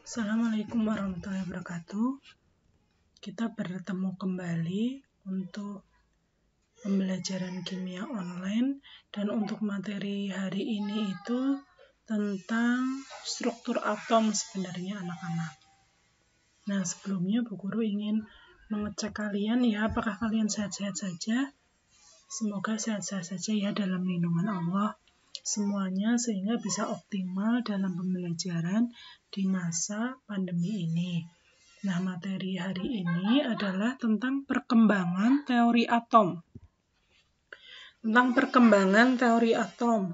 Assalamualaikum warahmatullahi wabarakatuh. Kita bertemu kembali untuk pembelajaran kimia online, dan untuk materi hari ini itu tentang struktur atom sebenarnya anak-anak. Nah, sebelumnya Bu Guru ingin mengecek kalian ya, apakah kalian sehat-sehat saja? Semoga sehat-sehat saja ya dalam lindungan Allah semuanya, sehingga bisa optimal dalam pembelajaran di masa pandemi ini. Nah, materi hari ini adalah tentang perkembangan teori atom. Tentang perkembangan teori atom.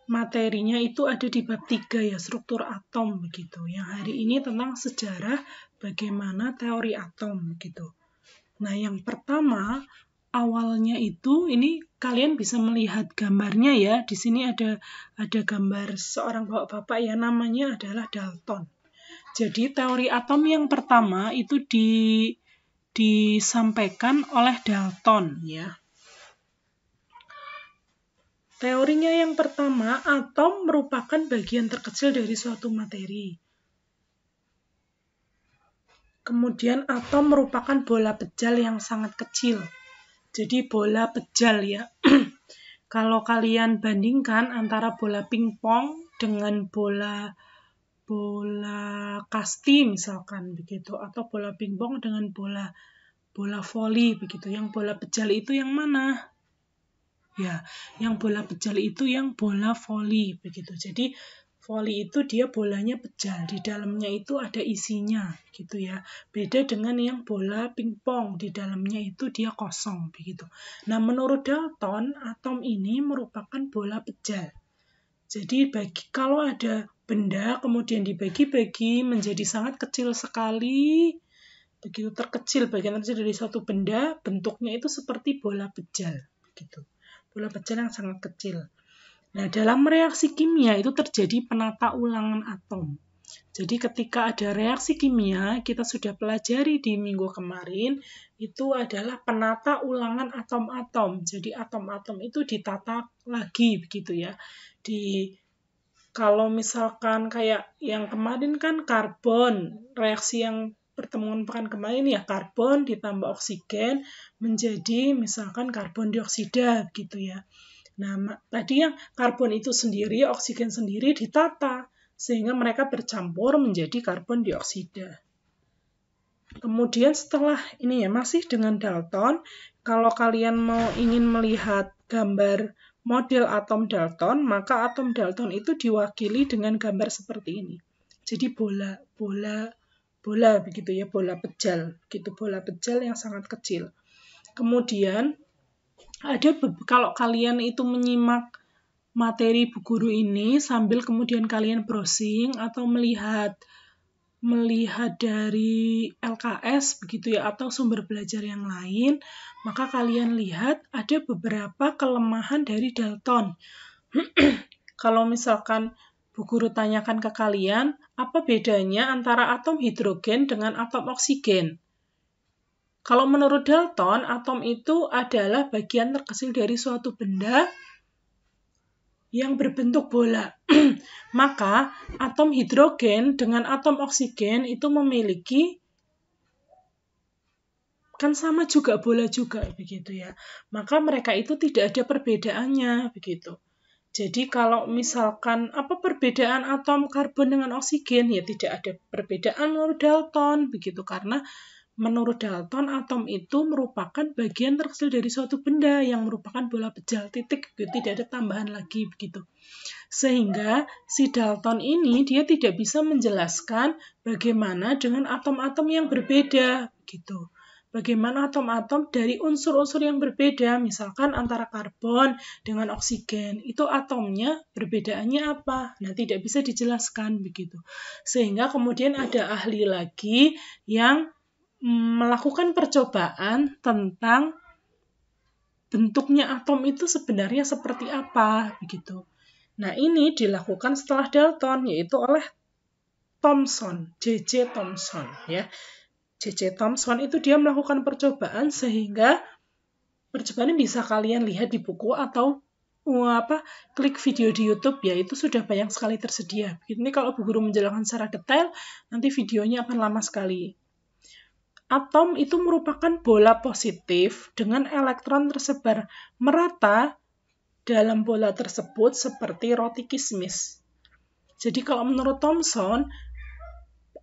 Materinya itu ada di bab 3 ya, struktur atom begitu. Yang hari ini tentang sejarah bagaimana teori atom begitu. Nah, yang pertama awalnya itu, ini kalian bisa melihat gambarnya ya. Di sini ada gambar seorang bapak-bapak ya, namanya adalah Dalton. Jadi teori atom yang pertama itu disampaikan oleh Dalton ya. Teorinya yang pertama, atom merupakan bagian terkecil dari suatu materi. Kemudian atom merupakan bola pejal yang sangat kecil. Jadi bola pejal ya. Kalau kalian bandingkan antara bola pingpong dengan bola kasti misalkan begitu, atau bola pingpong dengan bola voli begitu. Yang bola pejal itu yang mana? Ya, yang bola pejal itu yang bola voli begitu. Jadi voli itu dia bolanya pejal, di dalamnya itu ada isinya gitu ya. Beda dengan yang bola pingpong, di dalamnya itu dia kosong begitu. Nah, menurut Dalton, atom ini merupakan bola pejal. Jadi kalau ada benda kemudian dibagi-bagi menjadi sangat kecil sekali, begitu terkecil, bagian terkecil dari suatu benda, bentuknya itu seperti bola pejal begitu. Bola pejal yang sangat kecil. Nah, dalam reaksi kimia itu terjadi penata ulangan atom. Jadi ketika ada reaksi kimia, kita sudah pelajari di minggu kemarin, itu adalah penata ulangan atom-atom. Jadi atom-atom itu ditata lagi begitu ya. Kalau misalkan kayak yang kemarin kan karbon, reaksi yang pertemuan pekan kemarin ya, karbon ditambah oksigen menjadi misalkan karbon dioksida gitu ya. Nah, tadi yang karbon itu sendiri, oksigen sendiri ditata, sehingga mereka bercampur menjadi karbon dioksida. Kemudian setelah ini ya, masih dengan Dalton, kalau kalian ingin melihat gambar model atom Dalton, maka atom Dalton itu diwakili dengan gambar seperti ini. Jadi bola begitu ya, bola pejal, gitu, bola pejal yang sangat kecil. Kemudian kalau kalian itu menyimak materi Bu Guru ini sambil kemudian kalian browsing atau melihat dari LKS begitu ya, atau sumber belajar yang lain, maka kalian lihat ada beberapa kelemahan dari Dalton. Kalau misalkan Bu Guru tanyakan ke kalian, apa bedanya antara atom hidrogen dengan atom oksigen? Kalau menurut Dalton, atom itu adalah bagian terkecil dari suatu benda yang berbentuk bola. Maka atom hidrogen dengan atom oksigen itu memiliki, kan sama juga bola juga begitu ya. Maka mereka itu tidak ada perbedaannya begitu. Jadi kalau misalkan apa perbedaan atom karbon dengan oksigen, ya tidak ada perbedaan menurut Dalton begitu, karena menurut Dalton, atom itu merupakan bagian terkecil dari suatu benda yang merupakan bola pejal, titik, tidak ada tambahan lagi begitu. Sehingga si Dalton ini dia tidak bisa menjelaskan bagaimana dengan atom-atom yang berbeda begitu. Bagaimana atom-atom dari unsur-unsur yang berbeda, misalkan antara karbon dengan oksigen, itu atomnya perbedaannya apa? Nah, tidak bisa dijelaskan begitu. Sehingga kemudian ada ahli lagi yang melakukan percobaan tentang bentuknya atom itu sebenarnya seperti apa begitu. Nah, ini dilakukan setelah Dalton, yaitu oleh Thomson, J.J. Thomson ya. J.J. Thomson itu dia melakukan percobaan, sehingga percobaan ini bisa kalian lihat di buku atau klik video di YouTube ya, itu sudah banyak sekali tersedia. Ini kalau Bu Guru menjelaskan secara detail, nanti videonya akan lama sekali. Atom itu merupakan bola positif dengan elektron tersebar merata dalam bola tersebut seperti roti kismis. Jadi kalau menurut Thomson,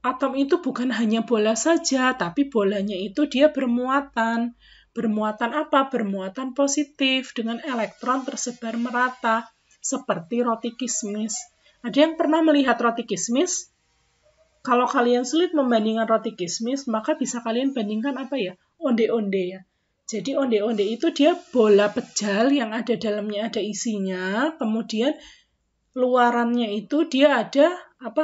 atom itu bukan hanya bola saja, tapi bolanya itu dia bermuatan. Bermuatan apa? Bermuatan positif dengan elektron tersebar merata, seperti roti kismis. Ada yang pernah melihat roti kismis? Kalau kalian sulit membandingkan roti kismis, maka bisa kalian bandingkan apa ya? Onde-onde ya. Jadi onde-onde itu dia bola pejal yang ada dalamnya ada isinya, kemudian luarannya itu dia ada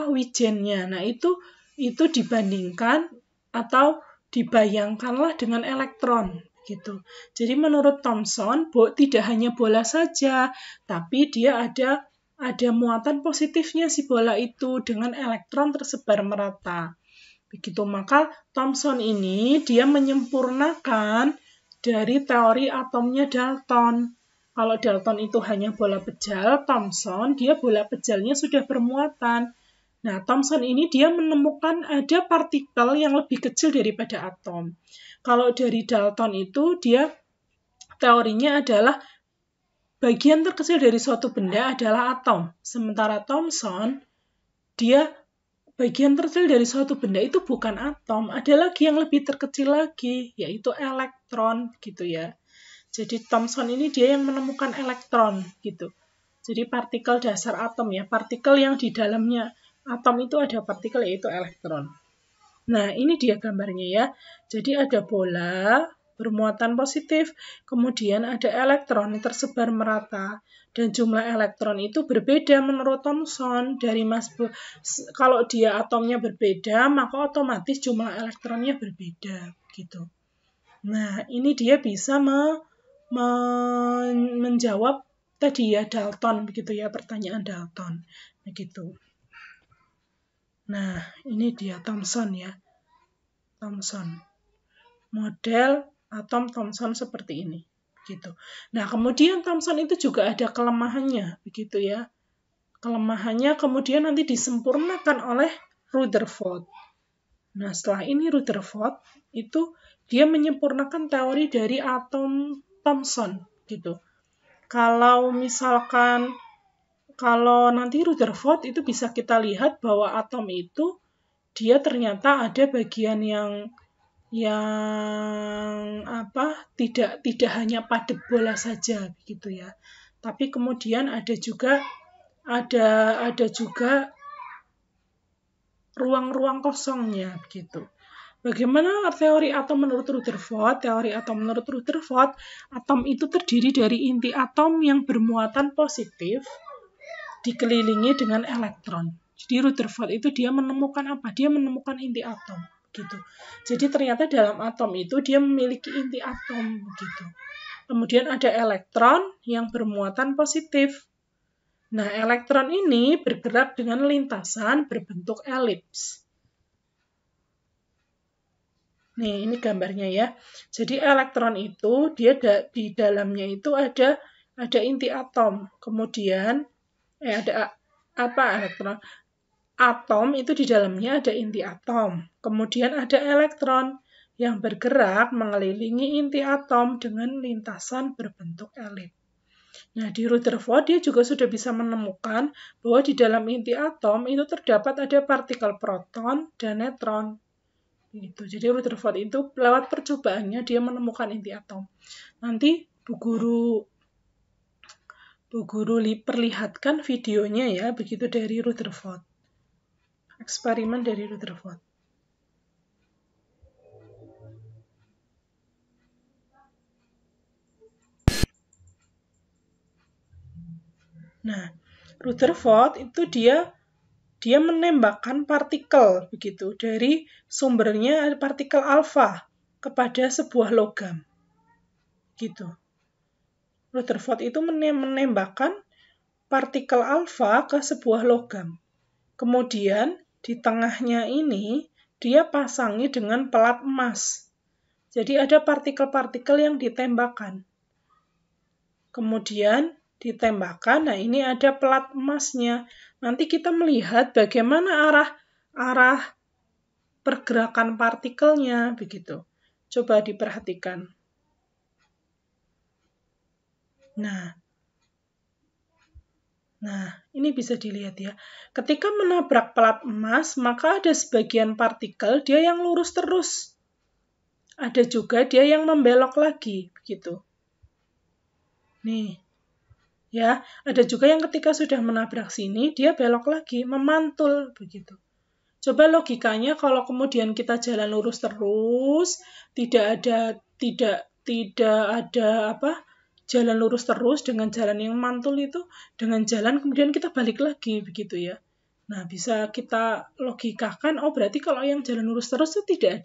wijennya. Nah, itu dibandingkan atau dibayangkanlah dengan elektron gitu. Jadi menurut Thomson, tidak hanya bola saja, tapi dia ada muatan positifnya si bola itu dengan elektron tersebar merata. Begitu, maka Thomson ini dia menyempurnakan dari teori atomnya Dalton. Kalau Dalton itu hanya bola pejal, Thomson dia bola pejalnya sudah bermuatan. Nah, Thomson ini dia menemukan ada partikel yang lebih kecil daripada atom. Kalau dari Dalton itu dia teorinya adalah bagian terkecil dari suatu benda adalah atom. Sementara Thomson dia bagian terkecil dari suatu benda itu bukan atom, ada lagi yang lebih terkecil lagi, yaitu elektron gitu ya. Jadi Thomson ini dia yang menemukan elektron gitu. Jadi partikel dasar atom ya, partikel yang di dalamnya atom itu ada partikel yaitu elektron. Nah, ini dia gambarnya ya. Jadi ada bola bermuatan positif, kemudian ada elektron yang tersebar merata. Dan jumlah elektron itu berbeda menurut Thomson. Kalau dia atomnya berbeda, maka otomatis jumlah elektronnya berbeda gitu. Nah, ini dia bisa menjawab tadi ya Dalton begitu ya, pertanyaan Dalton begitu. Nah, ini dia Thomson ya. Thomson. Model atom Thomson seperti ini gitu. Nah, kemudian Thomson itu juga ada kelemahannya begitu ya. Kelemahannya kemudian nanti disempurnakan oleh Rutherford. Nah, setelah ini Rutherford itu dia menyempurnakan teori dari atom Thomson gitu. Kalau nanti Rutherford itu bisa kita lihat bahwa atom itu dia ternyata ada bagian yang tidak hanya padat bola saja begitu ya. Tapi kemudian ada juga ruang-ruang kosongnya begitu. Bagaimana teori atom menurut Rutherford? Teori atom menurut Rutherford, atom itu terdiri dari inti atom yang bermuatan positif dikelilingi dengan elektron. Jadi Rutherford itu dia menemukan apa? Dia menemukan inti atom gitu. Jadi ternyata dalam atom itu dia memiliki inti atom gitu. Kemudian ada elektron yang bermuatan positif. Nah, elektron ini bergerak dengan lintasan berbentuk elips. Nih, ini gambarnya ya. Jadi elektron itu dia di dalamnya itu ada inti atom. Kemudian ada elektron? Atom itu di dalamnya ada inti atom. Kemudian ada elektron yang bergerak mengelilingi inti atom dengan lintasan berbentuk elips. Nah, di Rutherford dia juga sudah bisa menemukan bahwa di dalam inti atom itu terdapat ada partikel proton dan neutron. Gitu. Jadi Rutherford itu lewat percobaannya dia menemukan inti atom. Nanti Bu Guru perlihatkan videonya ya, begitu dari Rutherford. Eksperimen dari Rutherford. Nah, Rutherford itu dia menembakkan partikel begitu dari sumbernya partikel alfa kepada sebuah logam. Gitu. Rutherford itu menembakkan partikel alfa ke sebuah logam. Kemudian di tengahnya ini dia pasangi dengan pelat emas. Jadi ada partikel-partikel yang ditembakkan. Kemudian ditembakkan. Nah, ini ada pelat emasnya. Nanti kita melihat bagaimana arah pergerakan partikelnya begitu. Coba diperhatikan. Nah, ini bisa dilihat ya. Ketika menabrak pelat emas, maka ada sebagian partikel dia yang lurus terus. Ada juga dia yang membelok lagi begitu. Nih. Ya, ada juga yang ketika sudah menabrak sini, dia belok lagi, memantul begitu. Coba logikanya kalau kemudian kita jalan lurus terus, tidak ada jalan lurus terus dengan jalan yang mantul itu, dengan jalan kemudian kita balik lagi begitu ya. Nah, bisa kita logikakan, oh berarti kalau yang jalan lurus terus itu tidak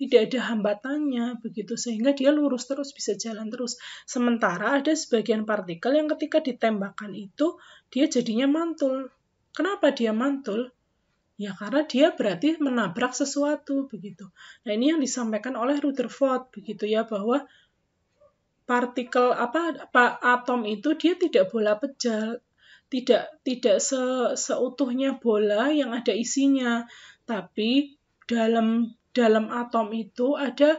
ada hambatannya begitu, sehingga dia lurus terus, bisa jalan terus. Sementara ada sebagian partikel yang ketika ditembakkan itu dia jadinya mantul. Kenapa dia mantul? Ya karena dia berarti menabrak sesuatu begitu. Nah, ini yang disampaikan oleh Rutherford begitu ya, bahwa partikel atom itu dia tidak bola pejal, tidak seutuhnya bola yang ada isinya, tapi dalam atom itu ada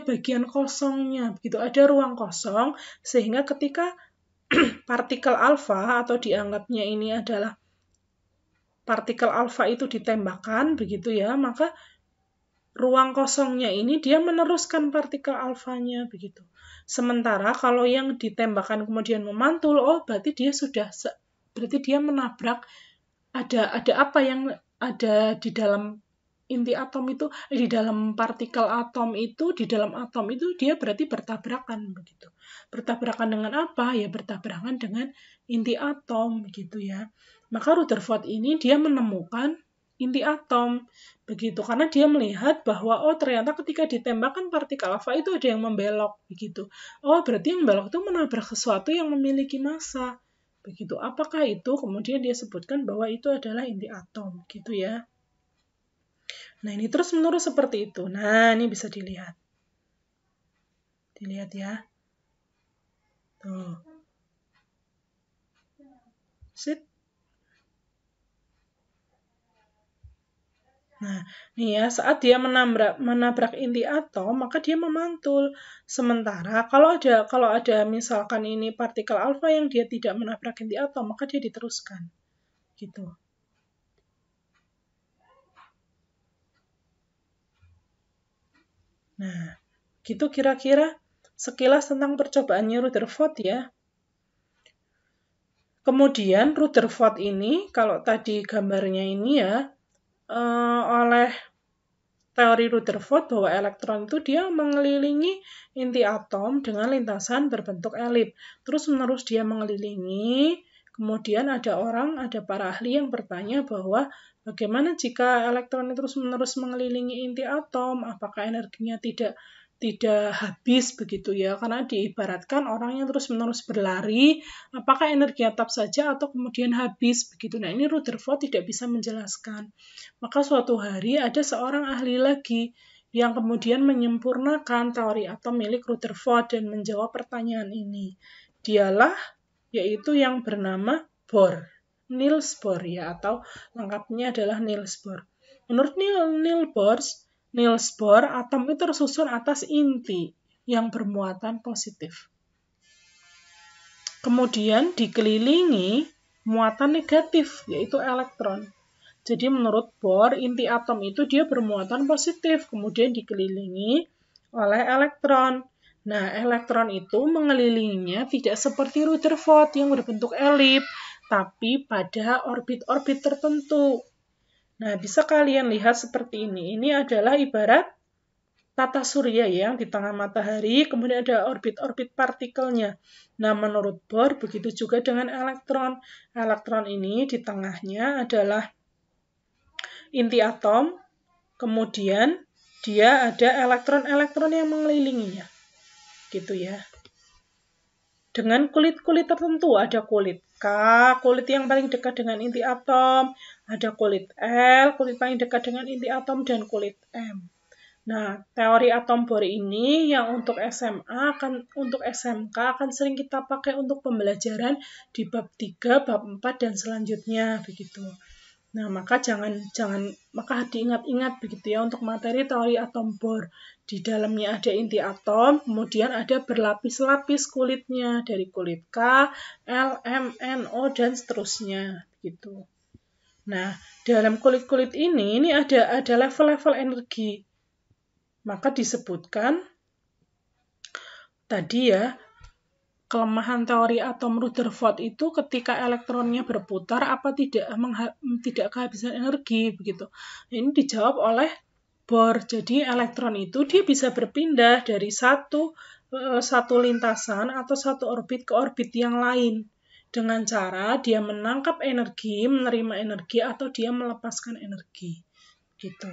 bagian kosongnya, begitu, ada ruang kosong, sehingga ketika partikel alfa atau dianggapnya ini adalah partikel alfa itu ditembakkan, begitu ya, maka ruang kosongnya ini dia meneruskan partikel alfanya, begitu. Sementara kalau yang ditembakkan kemudian memantul, oh berarti dia menabrak, ada apa yang ada di dalam inti atom itu, di dalam partikel atom itu, di dalam atom itu dia berarti bertabrakan begitu. Bertabrakan dengan apa? Ya bertabrakan dengan inti atom begitu ya. Maka Rutherford ini dia menemukan inti atom begitu, karena dia melihat bahwa oh ternyata ketika ditembakkan partikel alfa itu ada yang membelok begitu. Oh berarti yang membelok itu menabrak sesuatu yang memiliki massa begitu. Apakah itu? Kemudian dia sebutkan bahwa itu adalah inti atom gitu ya. Nah, ini terus-menerus seperti itu. Nah, ini bisa dilihat. Dilihat ya. Tuh. Sit. Nah, nih ya, saat dia menabrak inti atom, maka dia memantul. Sementara kalau ada misalkan ini partikel alfa yang dia tidak menabrak inti atom, maka dia diteruskan. Gitu. Nah, gitu kira-kira sekilas tentang percobaannya Rutherford ya. Kemudian Rutherford ini, kalau tadi gambarnya ini ya, oleh teori Rutherford bahwa elektron itu dia mengelilingi inti atom dengan lintasan berbentuk elip. Terus-menerus dia mengelilingi, kemudian ada para ahli yang bertanya bahwa bagaimana jika elektron terus-menerus mengelilingi inti atom, apakah energinya tidak habis begitu ya, karena diibaratkan orang yang terus-menerus berlari, apakah energinya tetap saja atau kemudian habis begitu. Nah, ini Rutherford tidak bisa menjelaskan. Maka suatu hari ada seorang ahli lagi yang kemudian menyempurnakan teori atom milik Rutherford dan menjawab pertanyaan ini. Dialah yaitu yang bernama Bohr, Niels Bohr ya, atau lengkapnya adalah Niels Bohr. Menurut Niels Bohr, atom itu tersusun atas inti yang bermuatan positif. Kemudian dikelilingi muatan negatif, yaitu elektron. Jadi menurut Bohr, inti atom itu dia bermuatan positif, kemudian dikelilingi oleh elektron. Nah, elektron itu mengelilinginya tidak seperti Rutherford yang berbentuk elip, tapi pada orbit-orbit tertentu. Nah, bisa kalian lihat seperti ini. Ini adalah ibarat tata surya yang di tengah matahari, kemudian ada orbit-orbit partikelnya. Nah, menurut Bohr, begitu juga dengan elektron. Elektron ini di tengahnya adalah inti atom, kemudian dia ada elektron-elektron yang mengelilinginya. Gitu ya. Dengan kulit-kulit tertentu, ada kulit K, kulit yang paling dekat dengan inti atom, ada kulit L, kulit paling dekat dengan inti atom, dan kulit M. Nah, teori atom Bohr ini yang untuk untuk SMK akan sering kita pakai untuk pembelajaran di bab 3, bab 4 dan selanjutnya begitu. Nah, maka maka diingat-ingat begitu ya untuk materi teori atom Bohr. Di dalamnya ada inti atom, kemudian ada berlapis-lapis kulitnya dari kulit K, L, M, N, O dan seterusnya gitu. Nah, dalam kulit-kulit ini ada level-level energi. Maka disebutkan tadi ya, kelemahan teori atom Rutherford itu ketika elektronnya berputar apa tidak kehabisan energi begitu. Ini dijawab oleh Bohr. Jadi elektron itu dia bisa berpindah dari satu lintasan atau satu orbit ke orbit yang lain dengan cara dia menangkap energi, menerima energi atau dia melepaskan energi. Gitu.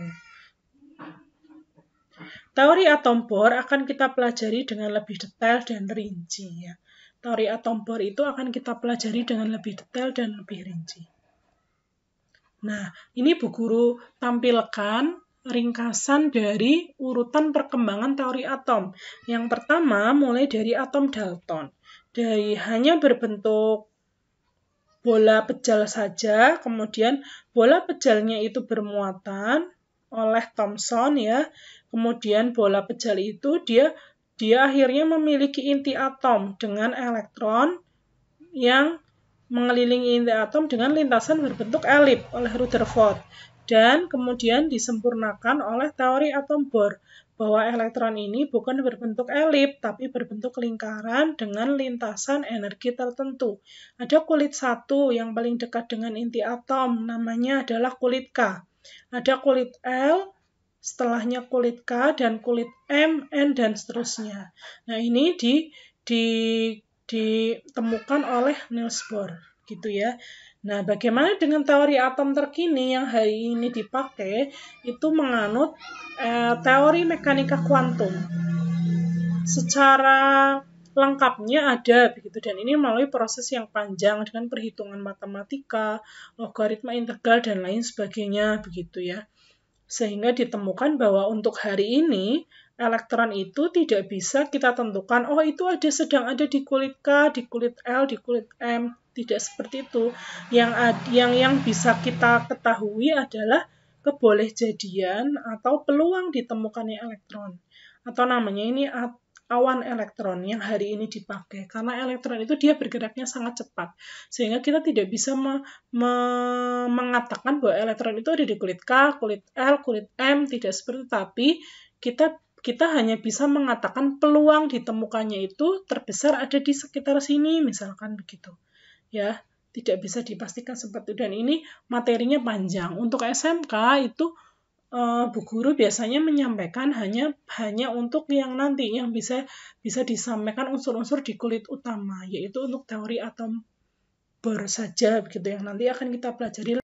Teori atom Bohr akan kita pelajari dengan lebih detail dan rinci. Ya. Teori atom Bohr itu akan kita pelajari dengan lebih detail dan lebih rinci. Nah, ini Bu Guru tampilkan ringkasan dari urutan perkembangan teori atom. Yang pertama, mulai dari atom Dalton. Dari hanya berbentuk bola pejal saja, kemudian bola pejalnya itu bermuatan oleh Thomson ya. Kemudian bola pejal itu dia akhirnya memiliki inti atom dengan elektron yang mengelilingi inti atom dengan lintasan berbentuk elip oleh Rutherford. Dan kemudian disempurnakan oleh teori atom Bohr bahwa elektron ini bukan berbentuk elip tapi berbentuk lingkaran dengan lintasan energi tertentu. Ada kulit satu yang paling dekat dengan inti atom, namanya adalah kulit K. Ada kulit L, setelahnya kulit K dan kulit M, N dan seterusnya. Nah, ini ditemukan oleh Niels Bohr gitu ya. Nah, bagaimana dengan teori atom terkini yang hari ini dipakai itu menganut teori mekanika kuantum. Secara lengkapnya ada begitu dan ini melalui proses yang panjang dengan perhitungan matematika, logaritma integral dan lain sebagainya begitu ya. Sehingga ditemukan bahwa untuk hari ini elektron itu tidak bisa kita tentukan, oh itu sedang ada di kulit K, di kulit L, di kulit M. Tidak seperti itu. Yang bisa kita ketahui adalah kebolehjadian atau peluang ditemukannya elektron. Atau namanya ini awan elektron yang hari ini dipakai. Karena elektron itu dia bergeraknya sangat cepat. Sehingga kita tidak bisa mengatakan bahwa elektron itu ada di kulit K, kulit L, kulit M, tidak seperti itu. Tapi kita hanya bisa mengatakan peluang ditemukannya itu terbesar ada di sekitar sini, misalkan begitu. Ya, tidak bisa dipastikan seperti itu. Dan ini materinya panjang. Untuk SMK itu Bu Guru biasanya menyampaikan hanya untuk yang nanti yang bisa disampaikan unsur-unsur di kulit utama, yaitu untuk teori atom Bohr saja begitu yang nanti akan kita pelajari